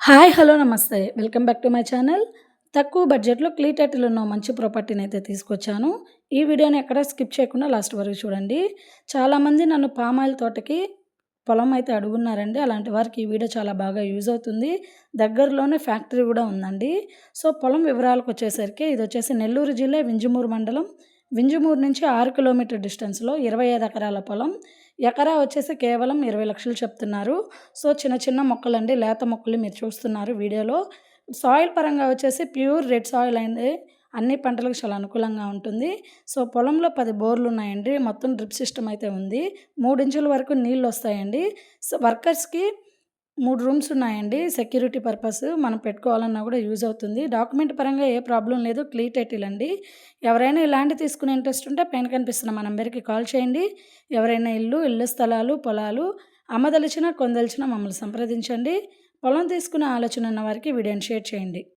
Hi! Hello! నమస్తే. Welcome back to my channel. తక్కువ బడ్జెట్‌లో క్లీ టైటిల్ ఉన్న మంచి ప్రాపర్టీనైతే తీసుకొచ్చాను. ఈ వీడియోని ఎక్కడ స్కిప్ చేయకుండా లాస్ట్ వరకు చూడండి. చాలామంది నన్ను పామాయిల్ తోటకి పొలం అయితే అడుగున్నారండి. అలాంటి వారికి ఈ వీడియో చాలా బాగా యూజ్ అవుతుంది. దగ్గరలోనే ఫ్యాక్టరీ కూడా ఉందండి. సో, పొలం వివరాలకొచ్చేసరికి ఇదొచ్చేసి నెల్లూరు జిల్లా వింజమూరు మండలం. వింజమూరు నుంచి 6 కిలోమీటర్ డిస్టెన్స్‌లో 25 ఎకరాల పొలం. ఎకరా వచ్చేసి కేవలం 20,00,000 చెప్తున్నారు. సో, చిన్న చిన్న మొక్కలండి. లేత మొక్కలు మీరు చూస్తున్నారు వీడియోలో. సాయిల్ పరంగా వచ్చేసి ప్యూర్ రెడ్ సాయిల్ అండి. అన్ని పంటలకు చాలా అనుకూలంగా ఉంటుంది. సో, పొలంలో 10 బోర్లున్నాయండి. మొత్తం డ్రిప్ సిస్టమ్ అయితే ఉంది. 3 ఇంచుల వరకు నీళ్లొస్తాయండి. సో, వర్కర్స్‌కి 3 రూమ్స్ ఉన్నాయండి. సెక్యూరిటీ పర్పస్ మనం పెట్టుకోవాలన్నా కూడా యూజ్ అవుతుంది. డాక్యుమెంట్ పరంగా ఏ ప్రాబ్లమ్ లేదు. క్లీ టైటిల్ అండి. ఎవరైనా ఈ ల్యాండ్ తీసుకునే ఇంట్రెస్ట్ ఉంటే పైన కనిపిస్తున్న మా నంబర్‌కి కాల్ చేయండి. ఎవరైనా ఇళ్ల స్థలాలు, పొలాలు అమ్మదలిచినా, కొనదలిచినా మమ్మల్ని సంప్రదించండి. పొలం తీసుకునే ఆలోచన ఉన్న వారికి వీడియోని షేర్ చేయండి.